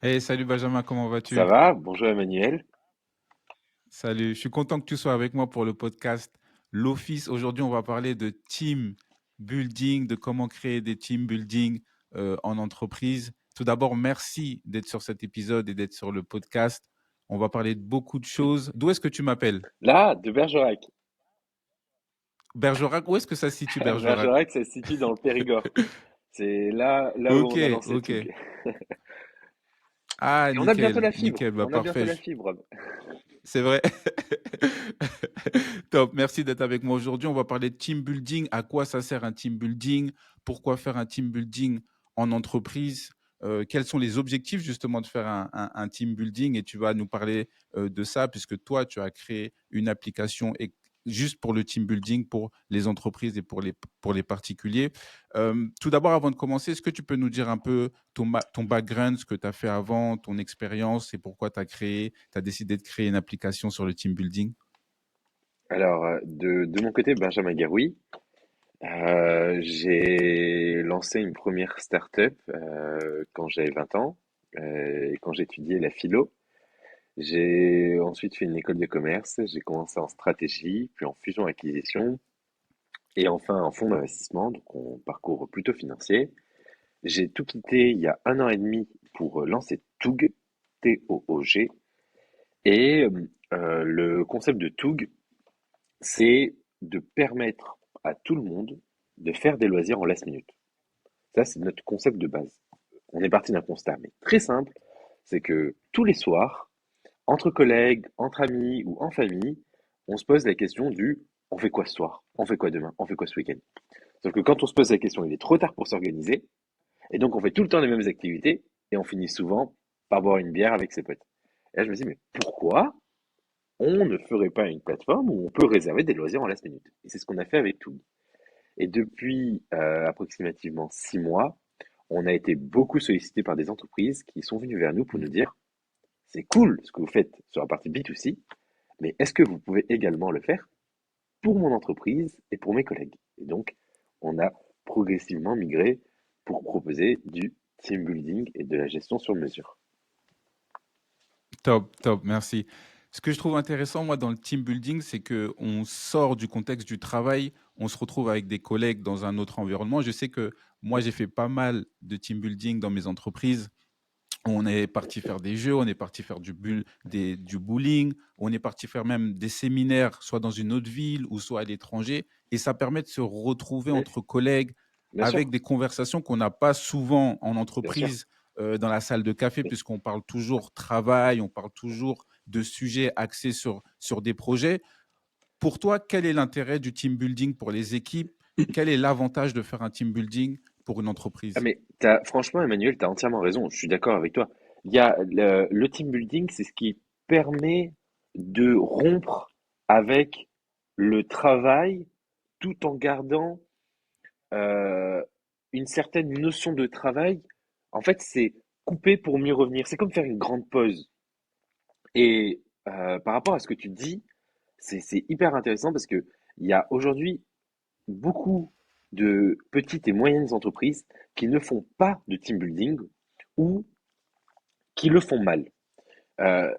Hey, salut Benjamin, comment Ça vas-tu? va? Bonjour Emmanuel. Salut, je suis content que tu sois avec moi pour le podcast L'Office. Aujourd'hui, on va parler de team building, de comment créer des team building en entreprise. Tout d'abord, merci d'être sur cet épisode et d'être sur le podcast. On va parler de beaucoup de choses. D'où est-ce que tu m'appelles? Là, de Bergerac. Bergerac? Où est-ce que ça se situe, Bergerac? Bergerac, ça se situe dans le Périgord. C'est là où Ok, on a lancé ok. Toug. Ah, Et on a bientôt nickel, la fibre. nickel, bah On a bientôt parfait. la fibre. C'est vrai. Top, merci d'être avec moi aujourd'hui. On va parler de team building. À quoi ça sert un team building? Pourquoi faire un team building en entreprise? Quels sont les objectifs justement de faire un team building? Et tu vas nous parler de ça puisque toi, tu as créé une application juste pour le team building, pour les entreprises et pour les particuliers. Tout d'abord, avant de commencer, est-ce que tu peux nous dire un peu ton background, ce que tu as fait avant, ton expérience et pourquoi tu as décidé de créer une application sur le team building? Alors, de mon côté, Benjamin Garoui, j'ai lancé une première start-up quand j'avais 20 ans, et quand j'étudiais la philo. J'ai ensuite fait une école de commerce. J'ai commencé en stratégie, puis en fusion-acquisition, et enfin en fonds d'investissement, donc on parcours plutôt financier. J'ai tout quitté il y a un an et demi pour lancer Toog, T-O-O-G. Et le concept de Toog, c'est de permettre à tout le monde de faire des loisirs en last minute. Ça, c'est notre concept de base. On est parti d'un constat, mais très simple, c'est que tous les soirs, entre collègues, entre amis ou en famille, on se pose la question du on fait quoi ce soir? On fait quoi demain? On fait quoi ce week-end? Sauf que quand on se pose la question, il est trop tard pour s'organiser. Et donc, on fait tout le temps les mêmes activités et on finit souvent par boire une bière avec ses potes. Et là, je me dis, mais pourquoi on ne ferait pas une plateforme où on peut réserver des loisirs en last minute? Et c'est ce qu'on a fait avec Toon. Et depuis approximativement 6 mois, on a été beaucoup sollicité par des entreprises qui sont venues vers nous pour nous dire, c'est cool ce que vous faites sur la partie B2C, mais est-ce que vous pouvez également le faire pour mon entreprise et pour mes collègues? Et donc, on a progressivement migré pour proposer du team building et de la gestion sur mesure. Top, top, merci. Ce que je trouve intéressant, moi, dans le team building, c'est que on sort du contexte du travail, on se retrouve avec des collègues dans un autre environnement. Je sais que moi, j'ai fait pas mal de team building dans mes entreprises. On est parti faire des jeux, on est parti faire du bowling, on est parti faire même des séminaires, soit dans une autre ville ou soit à l'étranger. Et ça permet de se retrouver Oui, entre collègues bien avec sûr, des conversations qu'on n'a pas souvent en bien sûr. entreprise, dans la salle de café, puisqu'on parle toujours travail, on parle toujours de sujets axés sur des projets. Pour toi, quel est l'intérêt du team building pour les équipes? Quel est l'avantage de faire un team building pour une Ah entreprise? mais franchement, Emmanuel, tu as entièrement raison, je suis d'accord avec toi. Il y a le team building, c'est ce qui permet de rompre avec le travail tout en gardant euh, une certaine notion de travail. En fait, c'est couper pour mieux revenir. C'est comme faire une grande pause. Et par rapport à ce que tu dis, c'est hyper intéressant parce que il y a aujourd'hui beaucoup de petites et moyennes entreprises qui ne font pas de team building ou qui le font mal. Euh,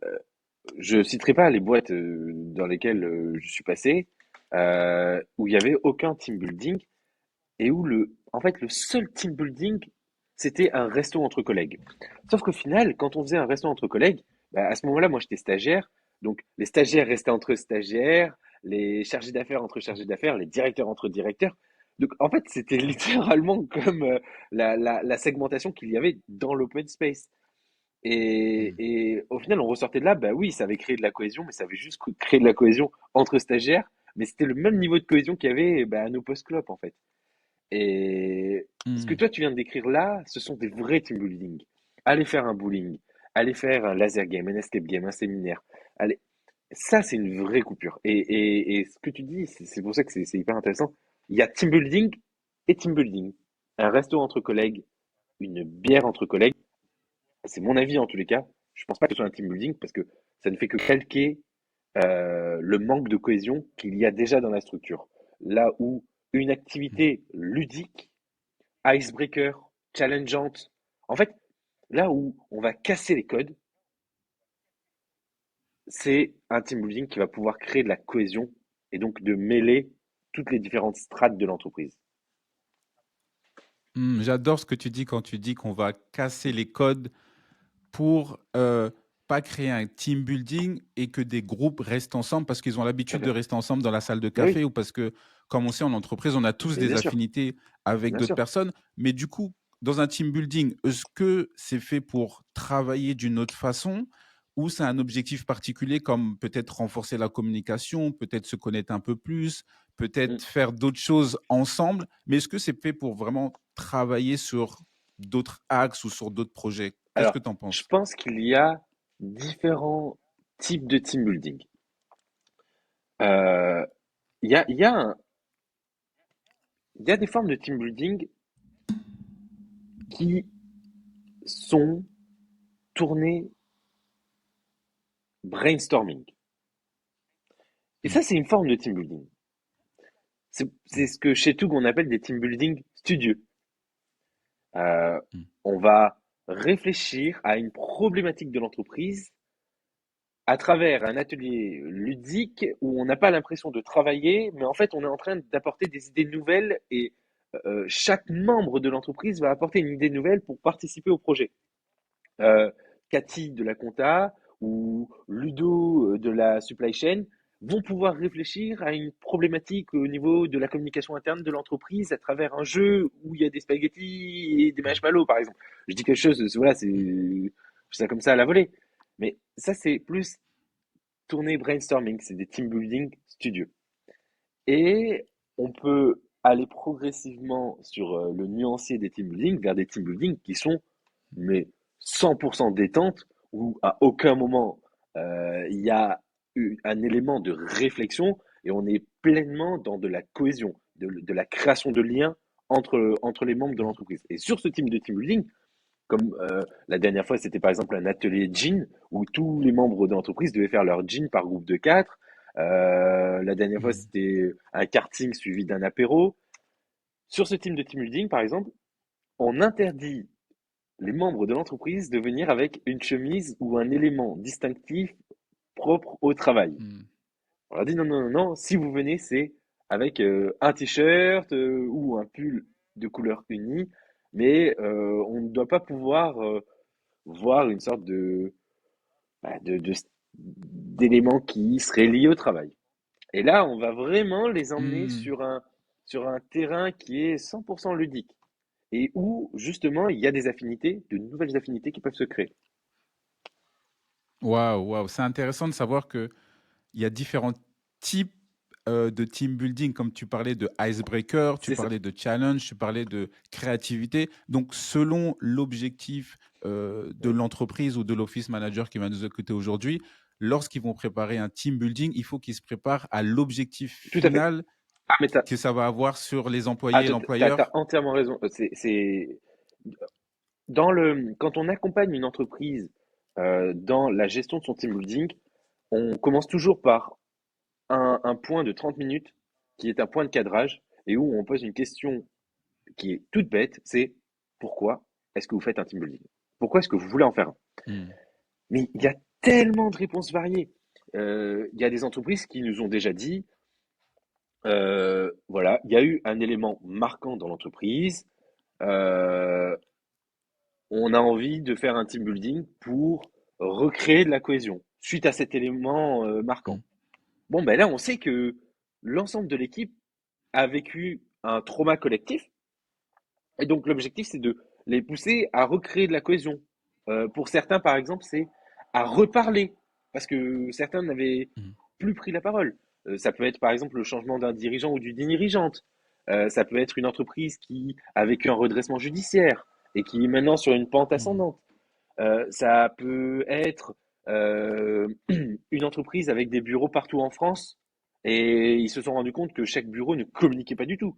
je citerai pas les boîtes dans lesquelles je suis passé, où il y avait aucun team building et où en fait, le seul team building, c'était un resto entre collègues. Sauf qu'au final, quand on faisait un resto entre collègues, bah, à ce moment-là, moi, j'étais stagiaire. Donc, les stagiaires restaient entre stagiaires, les chargés d'affaires entre chargés d'affaires, les directeurs entre directeurs. Donc, en fait, c'était littéralement comme la segmentation qu'il y avait dans l'open space. Hmm. Et au final, on ressortait de là, bah oui, ça avait créé de la cohésion, mais ça avait juste créé de la cohésion entre stagiaires. Mais c'était le même niveau de cohésion qu'il y avait bah, à nos post-clopes, en fait. Et ce que Hmm. toi tu viens de décrire là, ce sont des vrais team building. Allez faire un bowling, allez faire un laser game, un escape game, un séminaire. Allez, ça c'est une vraie coupure. Et ce que tu dis, c'est pour ça que c'est hyper intéressant. Il y a team building et team building. Un resto entre collègues, une bière entre collègues. C'est mon avis en tous les cas. Je pense pas que ce soit un team building parce que ça ne fait que calquer le manque de cohésion qu'il y a déjà dans la structure. Là où une activité ludique icebreaker, challengeante. En fait, là où on va casser les codes, c'est un team building qui va pouvoir créer de la cohésion et donc de mêler toutes les différentes strates de l'entreprise. J'adore ce que tu dis quand tu dis qu'on va casser les codes pour pas créer un team building et que des groupes restent ensemble parce qu'ils ont Tout à l'habitude de fait. rester ensemble dans la salle de Mais oui, café ou parce que, comme on sait en entreprise, on a tous mais des affinités avec bien d'autres sûr. personnes. Mais du coup, dans un team building, est-ce que c'est fait pour travailler d'une autre façon ou c'est un objectif particulier comme peut-être renforcer la communication, peut-être se connaître un peu plus, Mm. peut-être faire d'autres choses ensemble, mais est-ce que c'est fait pour vraiment travailler sur d'autres axes ou sur d'autres projets? Qu'est-ce que Alors, tu en je penses? pense qu'il y a différents types de team building. Euh, Il y a, il y a un- il y a des formes de team building qui sont tournées brainstorming. Et Mmh. ça, c'est une forme de team building. C'est Mmh. ce que chez Toug, on appelle des team building studieux. Euh, Mmh. on va réfléchir à une problématique de l'entreprise à travers un atelier ludique où on n'a pas l'impression de travailler, mais en fait, on est en train d'apporter des idées nouvelles et chaque membre de l'entreprise va apporter une idée nouvelle pour participer au projet. Euh, Cathy de la compta ou Ludo de la supply chain vont pouvoir réfléchir à une problématique au niveau de la communication interne de l'entreprise à travers un jeu où il y a des spaghettis et des Mmh. marshmallows, par exemple. Je dis quelque chose, voilà, Mmh. c'est comme ça à la volée. Mais ça, c'est plus tourné brainstorming, c'est des team building studios. Et on peut aller progressivement sur le nuancier des team building vers des team building qui sont mais 100% détente où à aucun moment il y a eu un élément de réflexion et on est pleinement dans de la cohésion, de la création de liens entre les membres de Mmh. l'entreprise. Et sur ce type de team building, comme la dernière fois, c'était par exemple un atelier jean où tous les membres de l'entreprise devaient faire leur jean par groupe de quatre. La dernière fois, Mmh. c'était un karting suivi d'un apéro. Sur ce type de team building, par exemple, on interdit les membres de l'entreprise de venir avec une chemise ou un élément distinctif propre au travail. Mmh. On leur dit non, non, non, non, si vous venez, c'est avec un t-shirt ou un pull de couleur unie, mais on ne doit pas pouvoir voir une sorte d'éléments qui seraient liés au travail. Et là, on va vraiment les emmener Mmh. sur un terrain qui est 100% ludique et où justement il y a des affinités, de nouvelles affinités qui peuvent se créer. Waouh, waouh, c'est intéressant de savoir qu'il y a différents types, de team building, comme tu parlais de icebreaker, tu C'est ça. parlais de challenge, tu parlais de créativité. Donc selon l'objectif, de Mm. l'entreprise ou de l'office manager qui va nous écouter aujourd'hui, lorsqu'ils vont préparer un team building, il faut qu'ils se préparent à l'objectif Tout à fait. final Ah, mais que ça va avoir sur les ah, employés et t'as l'employeur? entièrement raison. Quand on accompagne une entreprise dans la gestion de son team building, on commence toujours par un point de 30 minutes qui est un point de cadrage et où on pose une question qui est toute bête, c'est pourquoi est-ce que vous faites un team building? Pourquoi est-ce que vous voulez en faire un? Mmh. Mais il y a tellement de réponses variées. Il y a des entreprises qui nous ont déjà dit, voilà, il y a eu un élément marquant dans l'entreprise, euh, on a envie de faire un team building pour recréer de la cohésion suite à cet élément marquant. Mmh. Bon, ben là, on sait que l'ensemble de l'équipe a vécu un trauma collectif. Et donc, l'objectif, c'est de les pousser à recréer de la cohésion. Pour certains, par exemple, c'est à reparler, parce que certains n'avaient Mmh. plus pris la parole. Ça peut être, par exemple, le changement d'un dirigeant ou d'une dirigeante. Ça peut être une entreprise qui a vécu un redressement judiciaire et qui est maintenant sur une pente Mmh. ascendante. Ça peut être une entreprise avec des bureaux partout en France et ils se sont rendus compte que chaque bureau ne communiquait pas du tout.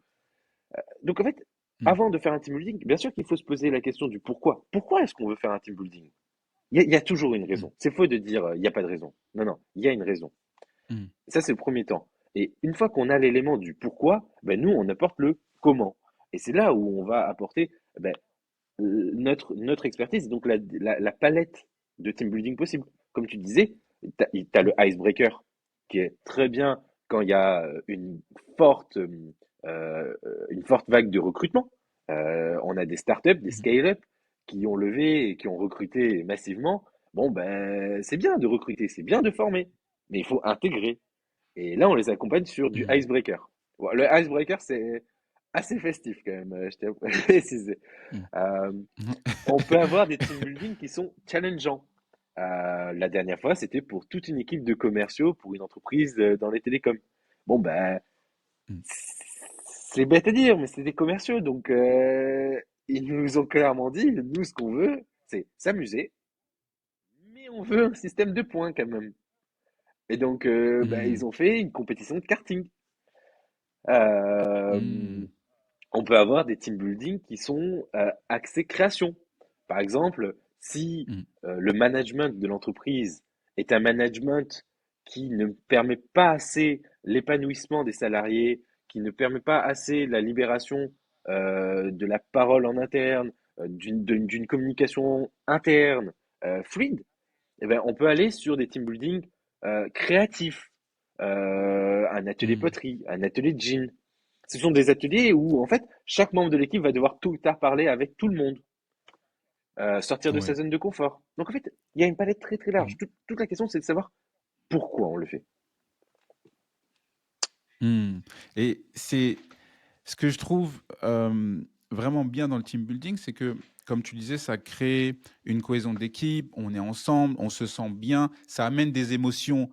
Donc en fait, Mmh. avant de faire un team building, bien sûr qu'il faut se poser la question du pourquoi. Pourquoi est-ce qu'on veut faire un team building? Il y a toujours une Mmh. raison. C'est faux de dire il n'y a pas de raison. Non, non, il y a une raison. Mmh. Ça, c'est le premier temps. Et une fois qu'on a l'élément du pourquoi, ben, nous, on apporte le comment. Et c'est là où on va apporter ben, notre expertise, donc la palette de team building possible. Comme tu disais, tu as le icebreaker qui est très bien quand il y a forte, une forte vague de recrutement. On a des startups, des Mhm. scale-up qui ont levé et qui ont recruté massivement. Bon, ben, c'est bien de recruter, c'est bien de former, mais il faut intégrer. Et là, on les accompagne sur du Mhm. icebreaker. Bon, le icebreaker, c'est assez festif quand même, je tiens à préciser. Mhm. Euh, on peut avoir des team building qui sont challengeants. La dernière fois, c'était pour toute une équipe de commerciaux pour une entreprise dans les télécoms. Bon, ben, Mhm. c'est bête à dire, mais c'est des commerciaux. Donc, ils nous ont clairement dit, nous, ce qu'on veut, c'est s'amuser, mais on veut un système de points quand même. Et donc, ben, Mhm. ils ont fait une compétition de karting. Euh, Mhm. on peut avoir des team building qui sont axés création. Par exemple, si Mhm. le management de l'entreprise est un management qui ne permet pas assez l'épanouissement des salariés, qui ne permet pas assez la libération de la parole en interne, d'une communication interne fluide, eh ben, on peut aller sur des team building créatifs, un atelier Mhm. poterie, un atelier de jean. Ce sont des ateliers où, en fait, chaque membre de l'équipe va devoir tout le temps parler avec tout le monde, sortir de sa Ouais. zone de confort. Donc, en fait, il y a une palette très très large. Mhm. Toute la question, c'est de savoir pourquoi on le fait. Mhm. Et c'est ce que je trouve vraiment bien dans le team building, c'est que, comme tu disais, ça crée une cohésion d'équipe, on est ensemble, on se sent bien, ça amène des émotions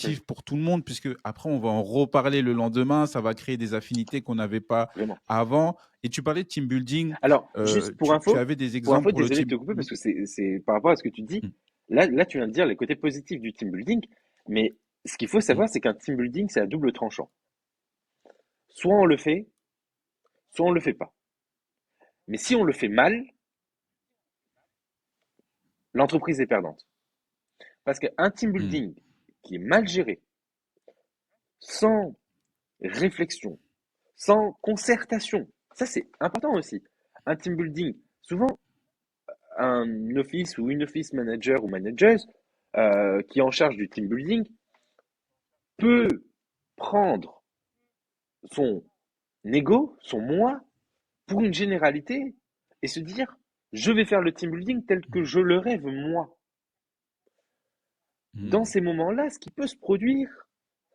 Hum, positives pour tout le monde, puisque après, on va en reparler le lendemain, ça va créer des affinités qu'on n'avait pas vraiment. avant. Et tu parlais de team building, Alors, juste tu avais des pour exemples info, pour le désolé de team. te couper parce que c'est par rapport à ce que tu dis. Mm, Là, tu viens de dire les côtés positifs du team building, mais ce qu'il faut mm, savoir, c'est qu'un team building, c'est à double tranchant. Soit on le fait, soit on le fait pas. Mais si on le fait mal, l'entreprise est perdante. Parce qu'un team mm, building qui est mal géré, sans réflexion, sans concertation, ça c'est important aussi. Un team building, souvent un office ou une office manager ou manageuse qui est en charge du team building peut prendre son ego, son moi, pour une généralité et se dire je vais faire le team building tel que mm, je le rêve moi. Dans mm, ces moments-là, ce qui peut se produire,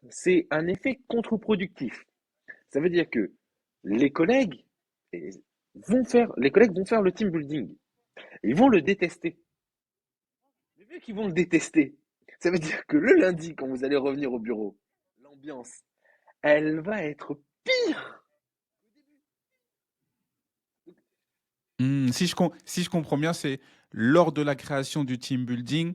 c'est un effet contre-productif. Ça veut dire que les collègues les collègues vont faire le team building. Ils vont le détester. Mais vu qu'ils vont le détester, ça veut dire que le lundi, quand vous allez revenir au bureau, l'ambiance, elle va être pire. Si je comprends bien, c'est lors de la création du team building,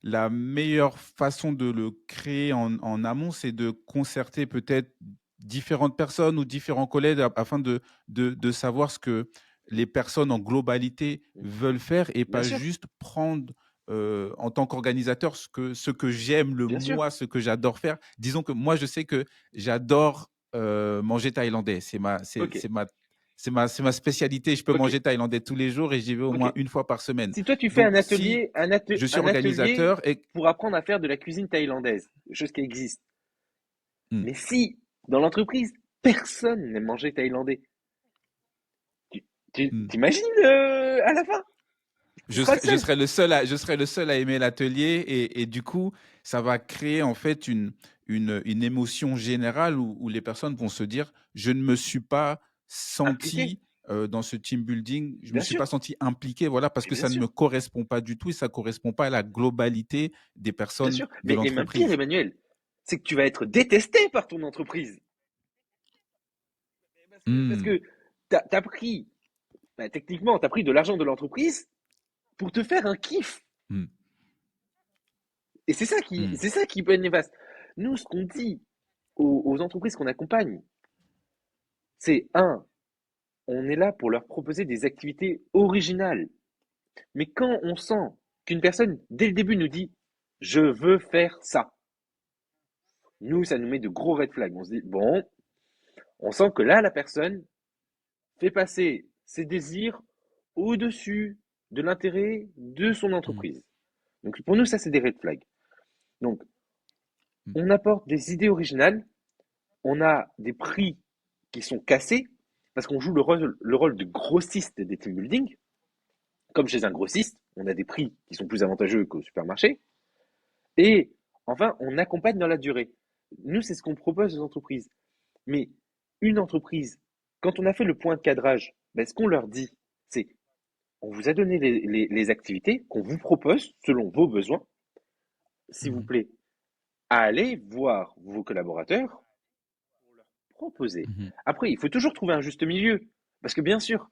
la meilleure façon de le créer en amont, c'est de concerter peut-être différentes personnes ou différents collègues afin de savoir ce que les personnes en globalité veulent faire et Bien pas sûr, juste prendre en tant qu'organisateur ce que j'aime, le bien sûr. moi, ce que j'adore faire. Disons que moi, je sais que j'adore manger thaïlandais. Ok, C'est ma spécialité. Je peux ok, manger thaïlandais tous les jours et j'y vais au ok. moins une fois par semaine. Si toi tu fais Donc, si je suis un atelier organisateur et pour apprendre à faire de la cuisine thaïlandaise, chose qui existe. hmm, Mais si dans l'entreprise personne n'aime manger thaïlandais, hmm. t'imagines à la fin, tu seras le Je seul. serai le seul je serai le seul à aimer l'atelier et du coup, ça va créer en fait une émotion générale où les personnes vont se dire, je ne me suis pas Impliqué, senti dans ce team building, je me bien suis sûr, pas senti impliqué, voilà, parce mais que bien ça ne sûr, me correspond pas du tout et ça correspond pas à la globalité des bien personnes sûr. de Mais et même pire, l'entreprise. Emmanuel, c'est que tu vas être détesté par ton entreprise. Parce Hmm, que t'as pris, bah, techniquement, t'as pris de l'argent de l'entreprise pour te faire un kiff. hmm, Et hmm, c'est ça qui peut être néfaste. Nous, ce qu'on dit aux entreprises qu'on accompagne, c'est un, on est là pour leur proposer des activités originales. Mais quand on sent qu'une personne, dès le début, nous dit, je veux faire ça, nous, ça nous met de gros red flags. On se dit, bon, on sent que là, la personne fait passer ses désirs au-dessus de l'intérêt de son mmh, entreprise. Donc pour nous, ça, c'est des red flags. Donc, mmh, on apporte des idées originales, on a des prix qui sont cassés, parce qu'on joue le rôle de grossiste des team building. Comme chez un grossiste, on a des prix qui sont plus avantageux qu'au supermarché. Et enfin, on accompagne dans la durée. Nous, c'est ce qu'on propose aux entreprises. Mais une entreprise, quand on a fait le point de cadrage, ben, ce qu'on leur dit, c'est on vous a donné les activités qu'on vous propose selon vos besoins. S'il vous mmh, plaît, allez voir vos collaborateurs pour leur proposer. mmh. Après, il faut toujours trouver un juste milieu. Parce que bien sûr,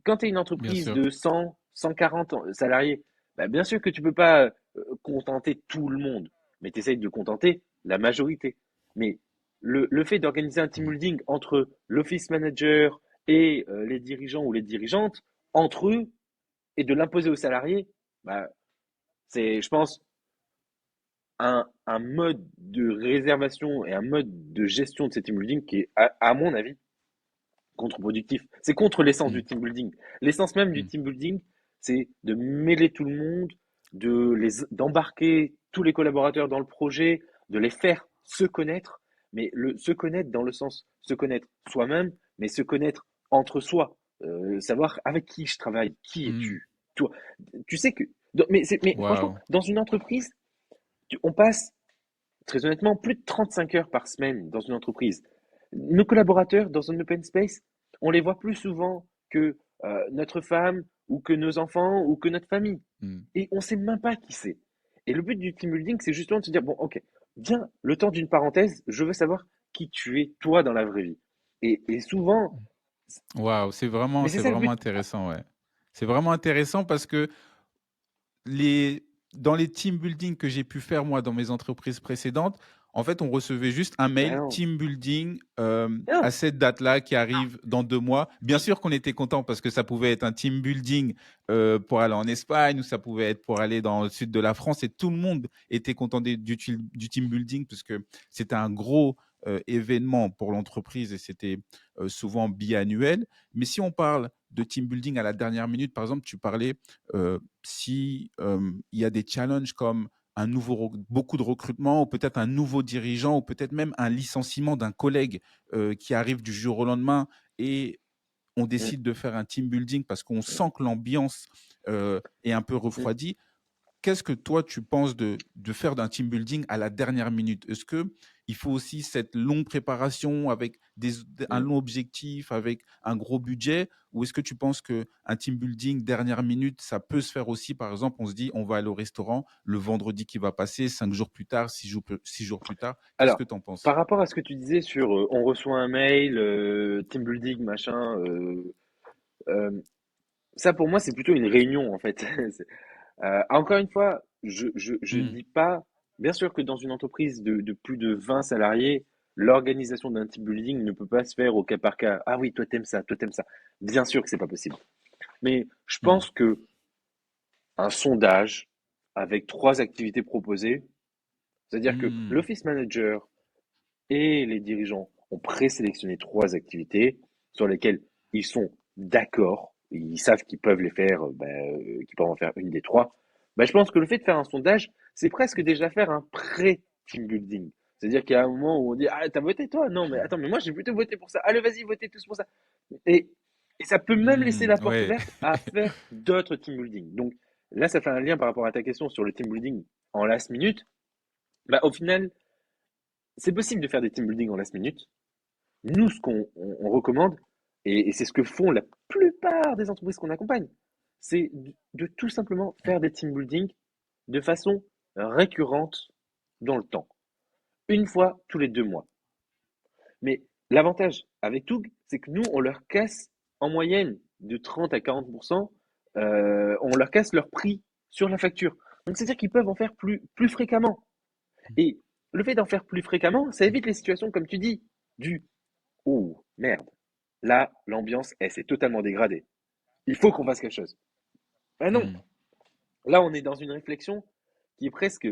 quand tu es une Bien entreprise sûr. de 100, 140 salariés, ben bien sûr que tu ne peux pas contenter tout le monde, mais tu essayes de contenter la majorité. Mais le fait d'organiser un team Mmh. building entre l'office manager et les dirigeants ou les dirigeantes, entre eux, et de l'imposer aux salariés, bah, c'est, je pense, un mode de réservation et un mode de gestion de ces team building qui est, à mon avis, contre-productif. C'est contre l'essence du Mmh. team building. L'essence même du Mmh. team building, c'est de mêler tout le monde, d'embarquer tous les collaborateurs dans le projet, de les faire se connaître, mais se connaître dans le sens se connaître soi-même, mais se connaître entre soi. Savoir avec qui je travaille, qui Mmh. es-tu, toi. Tu sais que, mais franchement, Waouh! dans une entreprise, on passe très honnêtement plus de 35 heures par semaine dans une entreprise. Nos collaborateurs dans un open space, on les voit plus souvent que notre femme ou que nos enfants ou que notre famille. Mmh. Et on ne sait même pas qui c'est. Et le but du team building, c'est justement de se dire, bon, ok, viens, le temps d'une parenthèse, je veux savoir qui tu es, toi, dans la vraie vie. Et souvent, Waouh, mais c'est c'est ça le vraiment but. intéressant, ouais. C'est vraiment intéressant parce que les dans les team building que j'ai pu faire moi dans mes entreprises précédentes, en fait, on recevait juste un Ben mail non, team building, à non. cette date-là qui arrive dans 2 mois. Bien sûr qu'on était content parce que ça pouvait être un team building, pour aller en Espagne ou ça pouvait être pour aller dans le sud de la France et tout le monde était content du team building parce que c'était un gros, événement pour l'entreprise et c'était, souvent biannuel. Mais si on parle de team building à la dernière minute, par exemple, tu parlais, si il y a des challenges comme beaucoup de recrutement ou peut-être un nouveau dirigeant ou peut-être même un licenciement d'un collègue qui arrive du jour au lendemain et on Mm, décide de faire un team building parce qu'on mm, sent que l'ambiance est un peu mm, refroidie. Qu'est-ce que toi, tu penses de faire d'un team building à la dernière minute? Est-ce que il faut aussi cette longue préparation avec un mm. long objectif, avec un gros budget? Ou est-ce que tu penses qu'un team building dernière minute, ça peut se faire aussi? Par exemple, on se dit, on va aller au restaurant le vendredi qui va passer, 5 jours plus tard, 6 jours plus tard. Qu'est-ce que Alors, tu en penses? par rapport à ce que tu disais sur on reçoit un mail, team building, machin, euh, ça pour moi c'est plutôt une réunion en fait. Encore une fois, je Hmm, dis pas, bien sûr que dans une entreprise de plus de 20 salariés, l'organisation d'un team building ne peut pas se faire au cas par cas. Ah oui, toi t'aimes ça, toi t'aimes ça. Bien sûr que c'est pas possible. Mais je hmm, pense que un sondage avec 3 activités proposées, c'est-à-dire que hmm, l'office manager et les dirigeants ont présélectionné 3 activités sur lesquelles ils sont d'accord, ils savent qu'ils peuvent les faire, qu'ils peuvent en faire une des 3. Je pense que le fait de faire un sondage, c'est presque déjà faire un pré-team building. C'est-à-dire qu'il y a un moment où on dit ah t'as voté toi? Non mais attends mais moi j'ai plutôt voté pour ça. Allez vas-y votez tous pour ça. Et, et ça peut même laisser hmm, la porte ouais. ouverte à faire d'autres team building. Donc là ça fait un lien par rapport à ta question sur le team building en last minute. Au final c'est possible de faire des team building en last minute. Nous, ce qu'on recommande, et c'est ce que font la plupart des entreprises qu'on accompagne, c'est de tout simplement faire des team building de façon récurrente dans le temps, une fois tous les 2 mois. Mais l'avantage avec Toug, c'est que nous, on leur casse en moyenne de 30 à 40%, on leur casse leur prix sur la facture. Donc c'est-à-dire qu'ils peuvent en faire plus fréquemment. Et le fait d'en faire plus fréquemment, ça évite les situations, comme tu dis, du oh merde, là, l'ambiance, elle s'est totalement dégradée. Il faut qu'on fasse quelque chose. Ben non, Hmm, là, on est dans une réflexion qui est presque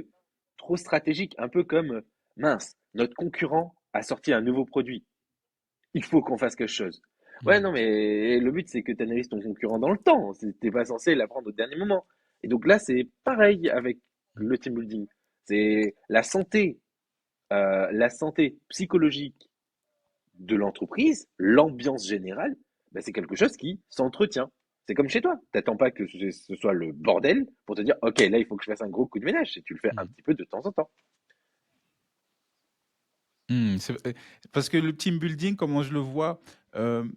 trop stratégique, un peu comme mince, notre concurrent a sorti un nouveau produit. Il faut qu'on fasse quelque chose. Ouais, Hmm. non, mais le but, c'est que tu analyses ton concurrent dans le temps. T'es pas censé l'apprendre au dernier moment. Et donc là, c'est pareil avec le team building. C'est la santé psychologique de l'entreprise, l'ambiance générale, ben, c'est quelque chose qui s'entretient. C'est comme chez toi. T'attends pas que ce soit le bordel pour te dire, OK, là, il faut que je fasse un gros coup de ménage. Et tu le fais un Hmm. petit peu de temps en temps. Parce que le team building, comment je le vois,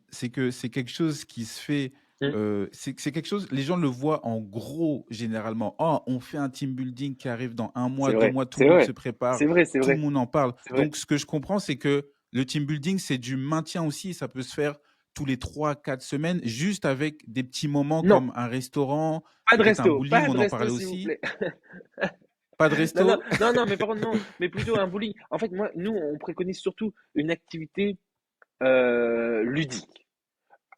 c'est que c'est quelque chose qui se fait. Mm. C'est quelque chose, les gens le voient en gros généralement. Oh, on fait un team building qui arrive dans un mois, C'est deux vrai, mois, tout c'est le monde se vrai, prépare, c'est vrai, c'est tout le vrai, monde en parle. c'est vrai. Donc, ce que je comprends, c'est que le team building, c'est du maintien aussi. Ça peut se faire tous les 3, 4 semaines, juste avec des petits moments Non, comme un restaurant, peut-être un bowling, pas de on en resto, parlait s'il vous aussi. plaît. Pas de Non, non, resto. non, non, mais par contre, non, mais plutôt un bowling. En fait, moi, nous, on préconise surtout une activité ludique.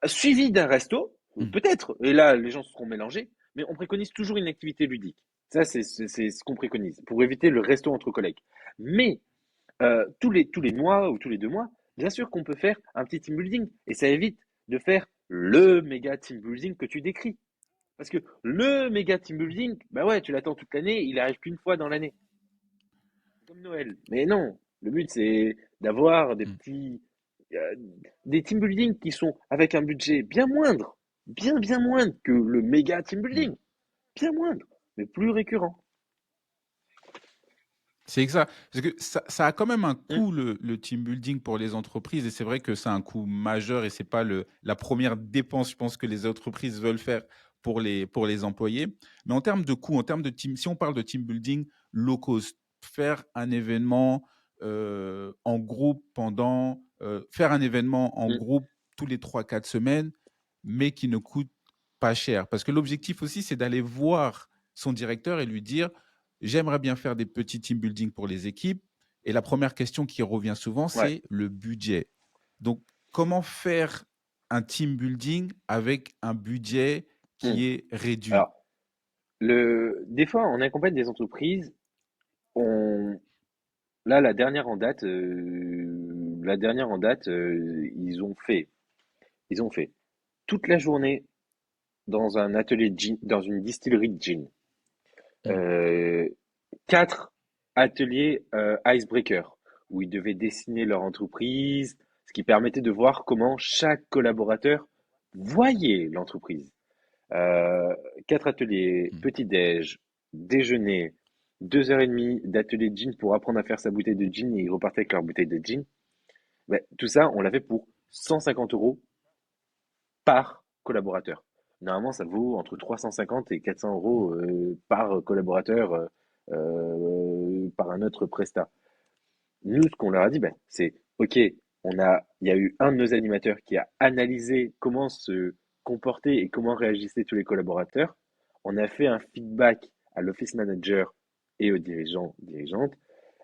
Suivi d'un resto, Hmm. peut-être, et là les gens seront mélangés, mais on préconise toujours une activité ludique. Ça, c'est ce qu'on préconise, pour éviter le resto entre collègues. Mais tous les mois ou tous les 2 mois, bien sûr qu'on peut faire un petit team building, et ça évite de faire le méga team building que tu décris. Parce que le méga team building, bah ouais, tu l'attends toute l'année, il arrive qu'une fois dans l'année. C'est comme Noël. Mais non, le but c'est d'avoir Hmm. euh, des team building qui sont avec un budget bien moindre, bien moindre que le méga team Hmm. building, bien moindre, mais plus récurrent. C'est exact. Parce que ça a quand même un Hmm, coût, le team building pour les entreprises. Et c'est vrai que c'est un coût majeur et c'est pas la première dépense, je pense, que les entreprises veulent faire pour les employés. Mais en termes de coût, en termes de team, si on parle de team building low cost, faire un événement en groupe faire un événement en hmm, groupe tous les 3, 4 semaines, mais qui ne coûte pas cher. Parce que l'objectif aussi, c'est d'aller voir son directeur et lui dire, j'aimerais bien faire des petits team building pour les équipes. Et la première question qui revient souvent, ouais. c'est le budget. Donc, comment faire un team building avec un budget Hmm. qui est réduit? Alors, des fois, on accompagne des entreprises. On, Là, la dernière en date, ils ont fait toute la journée dans un atelier de gin, dans une distillerie de gin. Mm. Euh, 4 ateliers icebreaker où ils devaient dessiner leur entreprise, ce qui permettait de voir comment chaque collaborateur voyait l'entreprise. Euh, 4 ateliers, Mm. petit-déj, déjeuner, 2 heures et demie d'atelier de gin pour apprendre à faire sa bouteille de gin et ils repartaient avec leur bouteille de gin. Ben, tout ça, on l'a fait pour 150 euros par collaborateur. Normalement, ça vaut entre 350 et 400 euros par collaborateur par un autre prestat. Nous, ce qu'on leur a dit, ben, c'est OK, il y a eu un de nos animateurs qui a analysé comment se comportaient et comment réagissaient tous les collaborateurs. On a fait un feedback à l'office manager et aux dirigeants, dirigeantes.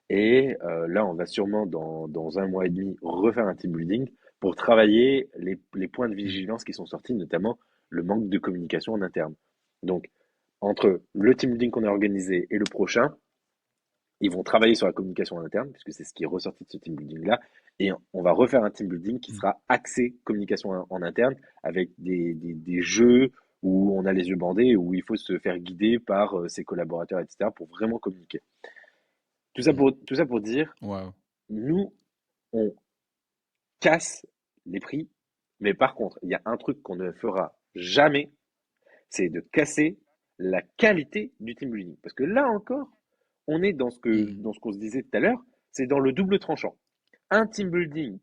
Et là, on va sûrement, dans un mois et demi, refaire un team building pour travailler les points de Mm. vigilance qui sont sortis, notamment le manque de communication en interne. Donc, entre le team building qu'on a organisé et le prochain, ils vont travailler sur la communication en interne, puisque c'est ce qui est ressorti de ce team building-là. Et on va refaire un team building qui Mm. sera axé communication en interne, avec des jeux où on a les yeux bandés, où il faut se faire guider par ses collaborateurs, etc., pour vraiment communiquer. Mm. Tout ça pour dire, Wow. nous, on casse les prix, mais par contre, il y a un truc qu'on ne fera jamais, c'est de casser la qualité du team building. Parce que là encore, on est Mm. dans ce qu'on se disait tout à l'heure, c'est dans le double tranchant. Un team building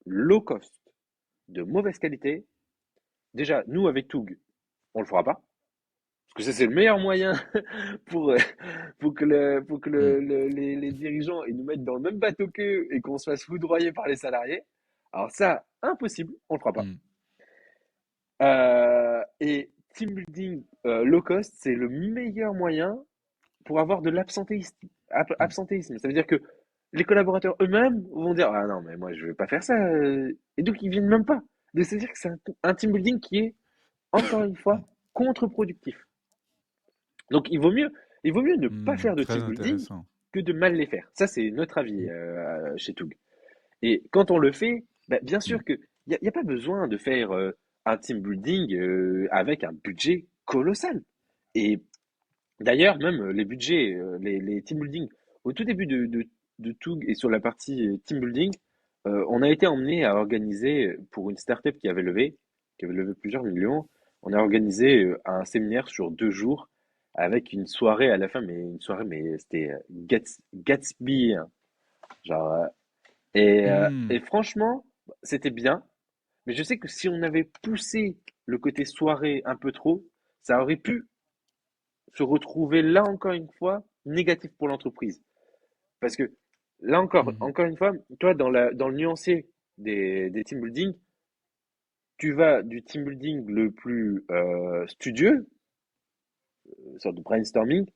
low cost, de mauvaise qualité, déjà, nous, avec Toug, on le fera pas. Parce que ça, c'est le meilleur moyen pour, Mm. les dirigeants ils nous mettent dans le même bateau qu'eux et qu'on se fasse foudroyer par les salariés. Alors ça, impossible, on le fera pas. Mm. Et team building low cost, c'est le meilleur moyen pour avoir de l'absentéisme. Mm. Absentéisme. Ça veut dire que les collaborateurs eux-mêmes vont dire ah non mais moi je vais pas faire ça et donc ils viennent même pas. Donc c'est à dire que c'est un team building qui est encore une fois Mm. contre-productif. Donc il vaut mieux ne pas Mm. faire de Très team building intéressant. que de mal les faire. Ça c'est notre avis Mm. chez Toug. Et quand on le fait, bah, bien Mm. sûr que y a pas besoin de faire un team building avec un budget colossal. Et d'ailleurs, même les budgets, les team building, au tout début de Toug et sur la partie team building, on a été emmené à organiser pour une startup qui avait levé plusieurs millions, on a organisé un séminaire sur 2 jours avec une soirée à la fin, mais une soirée, mais c'était Gatsby, hein, genre, et Hmm. franchement, c'était bien, mais je sais que si on avait poussé le côté soirée un peu trop, ça aurait pu se retrouver là encore une fois négatif pour l'entreprise. Parce que là Mhm. encore une fois, toi, dans le nuancier des team building, tu vas du team building le plus studieux, une sorte de brainstorming,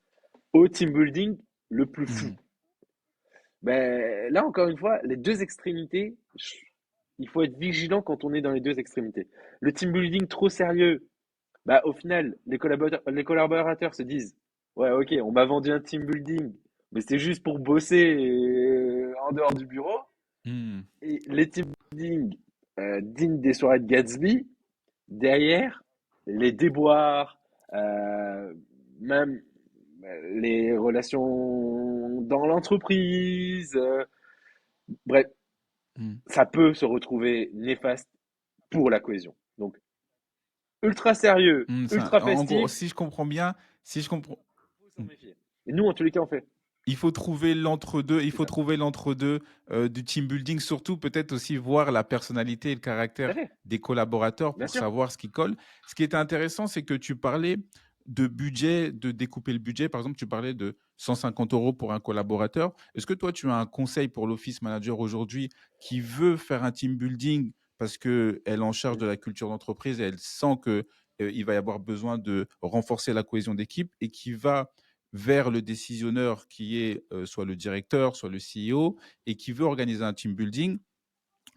au team building le plus fou. Mhm. Ben, là, encore une fois, les deux extrémités, il faut être vigilant quand on est dans les deux extrémités. Le team building trop sérieux, bah, au final, les collaborateurs se disent, ouais, ok, on m'a vendu un team building, mais c'est juste pour bosser en dehors du bureau. Mhm. Et les team building dignes des soirées de Gatsby, derrière, les déboires, euh, même les relations dans l'entreprise, bref, Mhm. ça peut se retrouver néfaste pour la cohésion. Donc, ultra sérieux, ultra En gros, festif, si je comprends bien, si je comprends, faut s'en méfier. Et nous, en tous les cas, on fait. il faut trouver l'entre-deux. Il C'est faut ça. trouver l'entre-deux du team building. Surtout, peut-être aussi voir la personnalité et le Tout à caractère fait. des collaborateurs Bien pour sûr. savoir ce qui colle. Ce qui était intéressant, c'est que tu parlais de budget, de découper le budget. Par exemple, tu parlais de 150 euros pour un collaborateur. Est-ce que toi, tu as un conseil pour l'office manager aujourd'hui qui veut faire un team building parce qu'elle est en charge Mm, de la culture d'entreprise et elle sent que il va y avoir besoin de renforcer la cohésion d'équipe et qui va vers le décisionnaire qui est soit le directeur, soit le CEO, et qui veut organiser un team building,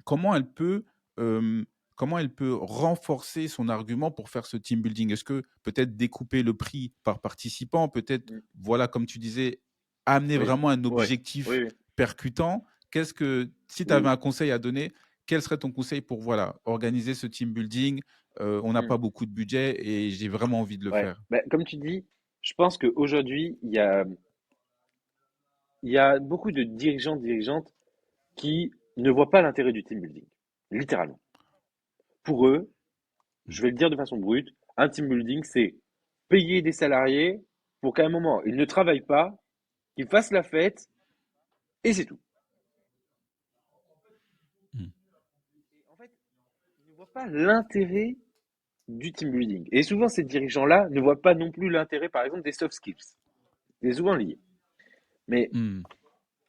comment elle peut, euh, comment elle peut renforcer son argument pour faire ce team building? Est-ce que peut-être découper le prix par participant, peut-être, mm. voilà, comme tu disais, amener Oui. vraiment un Ouais. objectif Oui, oui. percutant? Qu'est-ce que, si tu avais Oui. un conseil à donner, quel serait ton conseil pour voilà, organiser ce team building? On n'a Mm. pas beaucoup de budget et j'ai vraiment envie de le Ouais. faire. Bah, comme tu dis, je pense qu'aujourd'hui, il y a beaucoup de dirigeants, dirigeantes qui ne voient pas l'intérêt du team building. Littéralement. Pour eux, je vais le dire de façon brute, un team building, c'est payer des salariés pour qu'à un moment, ils ne travaillent pas, qu'ils fassent la fête, et c'est tout. Mm. Et en fait, ils ne voient pas l'intérêt du team building. Et souvent, ces dirigeants-là ne voient pas non plus l'intérêt, par exemple, des soft skills. C'est souvent lié. Mais Mm.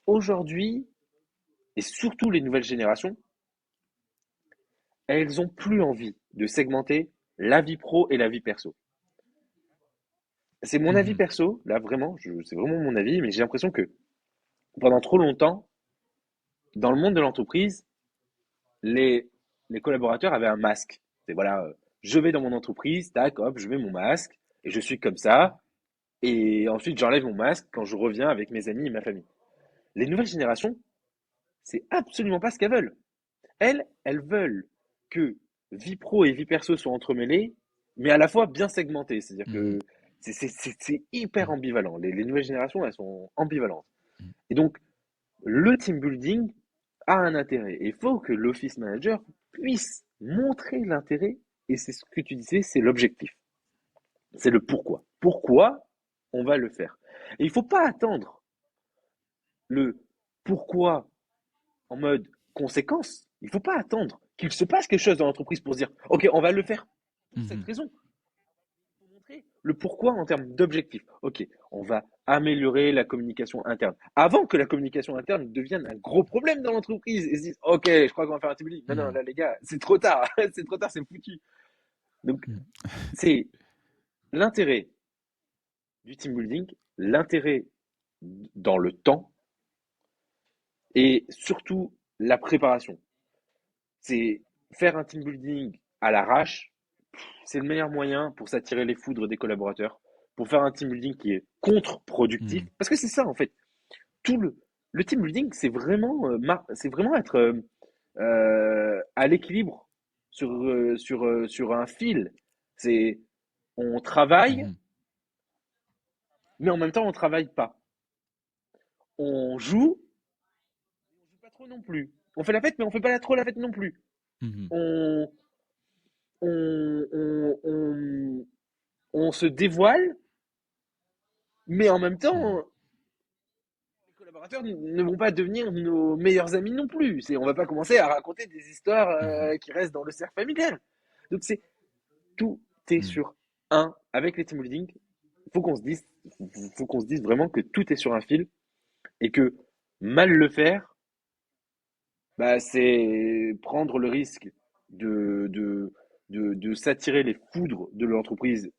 aujourd'hui, et surtout les nouvelles générations, elles ont plus envie de segmenter la vie pro et la vie perso. C'est mon avis Mhm. perso, là vraiment, c'est vraiment mon avis, mais j'ai l'impression que pendant trop longtemps, dans le monde de l'entreprise, les, les collaborateurs avaient un masque. C'est voilà, je vais dans mon entreprise, tac, hop, je mets mon masque, et je suis comme ça, et ensuite j'enlève mon masque quand je reviens avec mes amis et ma famille. Les nouvelles générations, c'est absolument pas ce qu'elles veulent. Elles veulent que vie pro et vie perso soient entremêlées, mais à la fois bien segmentées. C'est-à-dire Mhm. que c'est hyper ambivalent. Les nouvelles générations, elles sont ambivalentes. Mhm. Et donc, le team building a un intérêt. Et il faut que l'office manager puisse montrer l'intérêt. Et c'est ce que tu disais, c'est l'objectif. C'est le pourquoi. Pourquoi on va le faire. Et il ne faut pas attendre le pourquoi en mode conséquence. Il ne faut pas attendre qu'il se passe quelque chose dans l'entreprise pour se dire, OK, on va le faire pour cette Mhm. raison. Il faut montrer le pourquoi en termes d'objectif. OK, on va améliorer la communication interne. Avant que la communication interne devienne un gros problème dans l'entreprise et se disent, OK, je crois qu'on va faire un team building. Non, non, Mhm. là, les gars, c'est trop tard. C'est trop tard, c'est foutu. Donc, Mhm. c'est l'intérêt du team building, l'intérêt dans le temps et surtout la préparation. C'est faire un team building à l'arrache, c'est le meilleur moyen pour s'attirer les foudres des collaborateurs, pour faire un team building qui est contre-productif. Mhm. Parce que c'est ça, en fait. Tout le team building, c'est vraiment être à l'équilibre sur un fil. C'est on travaille, Mhm. mais en même temps on travaille pas. On joue, mais on joue pas trop non plus. On fait la fête, mais on fait pas trop la fête non plus. Mhm. On, on, on, on, on se dévoile, mais en même Mhm. temps, les collaborateurs ne vont pas devenir nos meilleurs amis non plus. On va pas commencer à raconter des histoires Mhm. qui restent dans le cercle familial. Donc c'est tout est Mhm. sur un avec les team building. Faut qu'on se dise, faut qu'on se dise vraiment que tout est sur un fil et que mal le faire, bah, c'est prendre le risque de, de, de s'attirer les foudres de l'entreprise,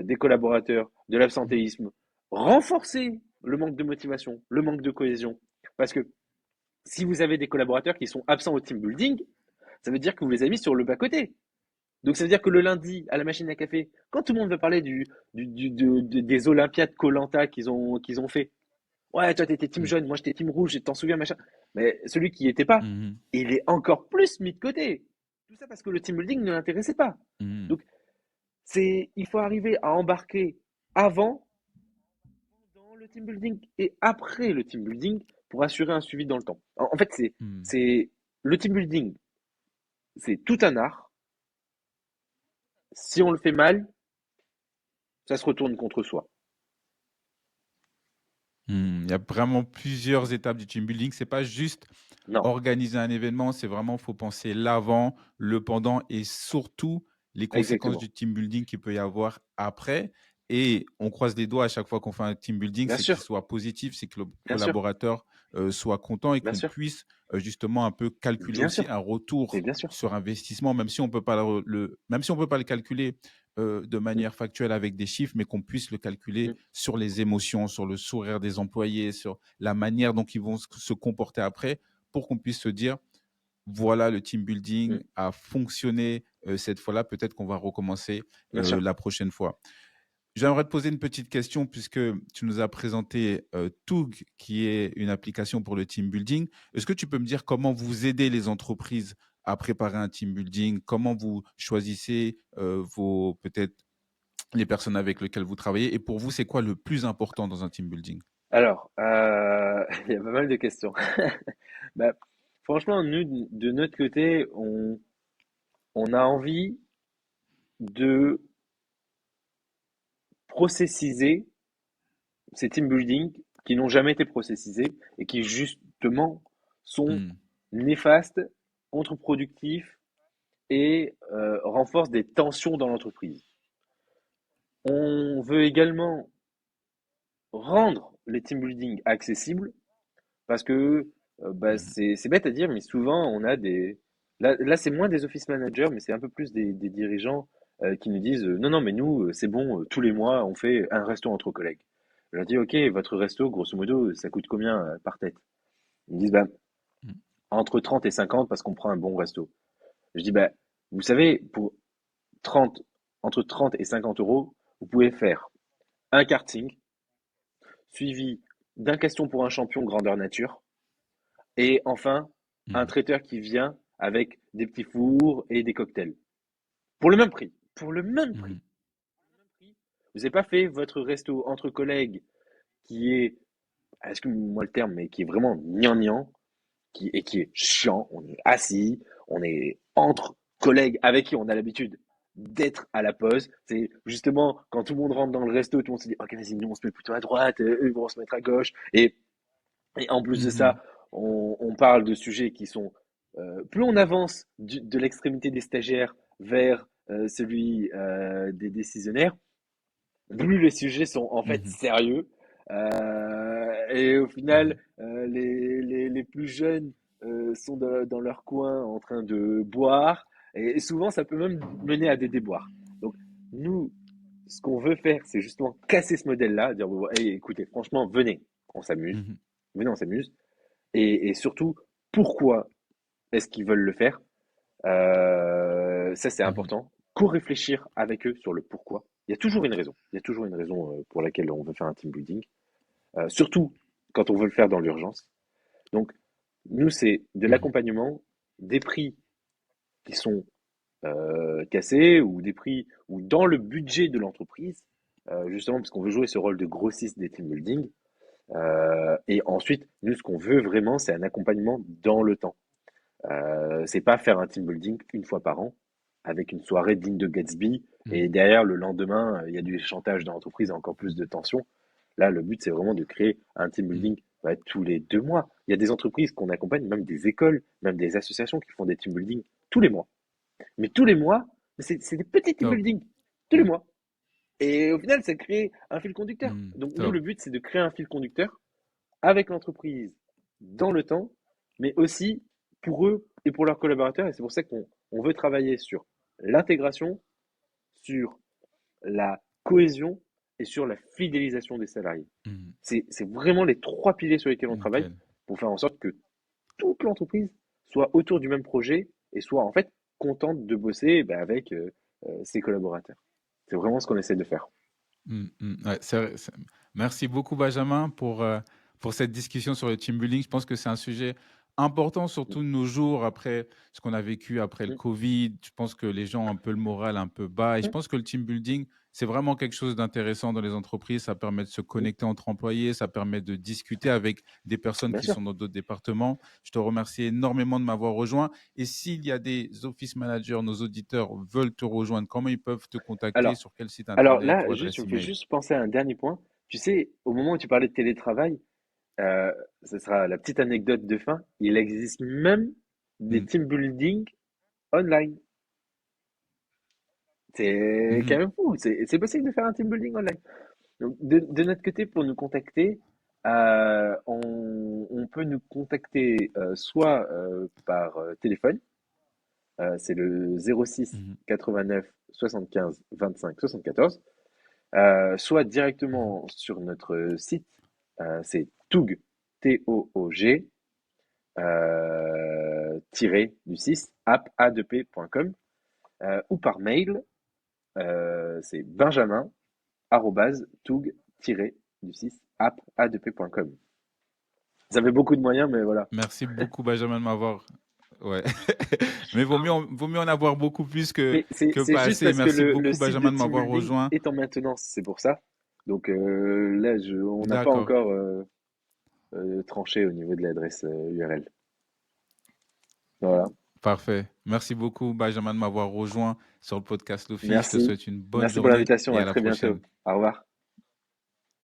des collaborateurs, de l'absentéisme, renforcer le manque de motivation, le manque de cohésion. Parce que si vous avez des collaborateurs qui sont absents au team building, ça veut dire que vous les avez mis sur le bas-côté. Donc ça veut dire que le lundi, à la machine à café, quand tout le monde veut parler des Olympiades koh qu'ils ont fait, ouais, toi t'étais team Mhm. jaune, moi j'étais team rouge, et t'en souviens, machin. Mais celui qui n'y était pas, Mhm. il est encore plus mis de côté. Tout ça parce que le team building ne l'intéressait pas. Mhm. Donc il faut arriver à embarquer avant, dans le team building et après le team building pour assurer un suivi dans le temps. En fait, Mhm. c'est le team building, c'est tout un art. Si on le fait mal, ça se retourne contre soi. Il y a vraiment plusieurs étapes du team building. C'est pas juste Non, organiser un événement, c'est vraiment, faut penser l'avant, le pendant et surtout les conséquences exactement. du team building qu'il peut y avoir après. Et on croise les doigts à chaque fois qu'on fait un team building, Bien c'est qu'il sûr, soit positif, c'est que le bien sûr, collaborateur soit content et bien qu'on sûr, puisse justement un peu calculer bien aussi sûr, un mais retour bien sûr. sur investissement, même si on peut pas même si on peut pas le calculer de Mm, manière factuelle avec des chiffres, mais qu'on puisse le calculer mm, sur les émotions, sur le sourire des employés, sur la manière dont ils vont se comporter après, pour qu'on puisse se dire, voilà, le team building mm, a fonctionné cette fois-là, peut-être qu'on va recommencer bien sûr. la prochaine fois. J'aimerais te poser une petite question puisque tu nous as présenté Toog, qui est une application pour le team building. Est-ce que tu peux me dire comment vous aidez les entreprises à préparer un team building? Comment vous choisissez vos peut-être les personnes avec lesquelles vous travaillez? Et pour vous, c'est quoi le plus important dans un team building? Alors, il y a pas mal de questions. Bah, franchement, nous, de notre côté, on a envie de processiser ces team building qui n'ont jamais été processisés et qui, justement, sont Hmm. néfastes, contre-productifs et renforcent des tensions dans l'entreprise. On veut également rendre les team building accessibles parce que bah, Mhm. c'est bête à dire, mais souvent on a des. Là c'est moins des office managers, mais c'est un peu plus des dirigeants qui nous disent non, non, mais nous, c'est bon, tous les mois, on fait un resto entre collègues. Je leur dis ok, votre resto, grosso modo, ça coûte combien par tête? Ils me disent bah, Mhm. entre 30 et 50 parce qu'on prend un bon resto. Je dis bah, vous savez, pour 30, entre 30 et 50 euros, vous pouvez faire un karting suivi d'un question pour un champion grandeur nature. Et enfin, un Mhm. traiteur qui vient avec des petits fours et des cocktails. Pour le même prix. Pour le même prix. Mhm. Vous n'avez pas fait votre resto entre collègues qui est, excusez-moi le terme, mais qui est vraiment gnangnan, et qui est chiant. On est assis, on est entre collègues avec qui on a l'habitude d'être à la pause. C'est justement quand tout le monde rentre dans le resto, tout le monde se dit, ok, vas-y, nous on se met plutôt à droite, eux ils vont se mettre à gauche. Et en plus de ça, Mhm. on parle de sujets qui sont... plus on avance de l'extrémité des stagiaires vers celui des décisionnaires, plus les sujets sont en fait Mhm. sérieux. Et au final, Mhm. les plus jeunes sont dans leur coin en train de boire. Et souvent, ça peut même mener à des déboires. Donc, nous, ce qu'on veut faire, c'est justement casser ce modèle-là, dire, bon, hey, écoutez, franchement, venez, on s'amuse. Mhm. Venez, on s'amuse. Et surtout, pourquoi est-ce qu'ils veulent le faire? Ça, c'est Mhm. important. Co-réfléchir avec eux sur le pourquoi. Il y a toujours une raison. Il y a toujours une raison pour laquelle on veut faire un team building. Surtout quand on veut le faire dans l'urgence. Donc, nous, c'est de Mhm. l'accompagnement, des prix qui sont cassés ou des prix ou dans le budget de l'entreprise, justement parce qu'on veut jouer ce rôle de grossiste des team building. Et ensuite, nous, ce qu'on veut vraiment, c'est un accompagnement dans le temps. C'est pas faire un team building une fois par an avec une soirée digne de Gatsby Mm. et derrière le lendemain, il y a du chantage dans l'entreprise et encore plus de tension. Là, le but, c'est vraiment de créer un team Mm. building tous les 2 mois. Il y a des entreprises qu'on accompagne, même des écoles, même des associations qui font des team building tous les mois. Mais tous les mois, c'est des petits team Top. building tous les Mm. mois. Et au final, ça crée un fil conducteur. Mm. Donc, nous, Top. le but, c'est de créer un fil conducteur avec l'entreprise dans le temps, mais aussi pour eux et pour leurs collaborateurs. Et c'est pour ça qu'on veut travailler sur l'intégration, sur la cohésion et sur la fidélisation des salariés. Mm. C'est vraiment les 3 piliers sur lesquels on travaille Nickel. pour faire en sorte que toute l'entreprise soit autour du même projet et soit en fait contente de bosser avec ses collaborateurs. C'est vraiment ce qu'on essaie de faire. Mm, mm. Ouais, merci beaucoup, Benjamin, pour cette discussion sur le team building. Je pense que c'est un sujet important, surtout de nos jours, après ce qu'on a vécu après le Mm, Covid. Je pense que les gens ont un peu le moral un peu bas. Et je mm, pense que le team building, c'est vraiment quelque chose d'intéressant dans les entreprises. Ça permet de se mm. connecter entre employés, ça permet de discuter avec des personnes Bien qui sûr. sont dans d'autres départements. Je te remercie énormément de m'avoir rejoint. Et s'il y a des office managers, nos auditeurs veulent te rejoindre, comment ils peuvent te contacter, Alors, sur quel site alors internet là, ou juste, tu adresse me fais email? juste penser à un dernier point. Tu sais, au moment où tu parlais de télétravail, ce sera la petite anecdote de fin. Il existe même des Mm. team building online. C'est quand Mhm. même fou. C'est possible de faire un team building online. Donc, de notre côté, pour nous contacter, on peut nous contacter soit par téléphone, c'est le 06 Mhm. 89 75 25 74, soit Mhm. directement sur notre site, c'est TOOG, T-O-O-G, tiré du 6, app-a2p.com, ou par mail, c'est benjamin, arrobase, toug-du-6, app-a2p.com. Ça fait beaucoup de moyens, mais voilà. Merci beaucoup, Benjamin, de m'avoir. Ouais. Mais vaut mieux en avoir beaucoup plus que, Mais c'est que c'est pas juste assez. parce que Merci le beaucoup, site de Benjamin, de team m'avoir building rejoint. est en maintenance, c'est pour ça. Donc là, on n'a pas D'accord. encore tranché au niveau de l'adresse URL. Voilà. Parfait. Merci beaucoup, Benjamin, de m'avoir rejoint sur le podcast L'Office. Je te Merci. souhaite une bonne Merci pour journée l'invitation. et À à la très bientôt. prochaine. Au revoir.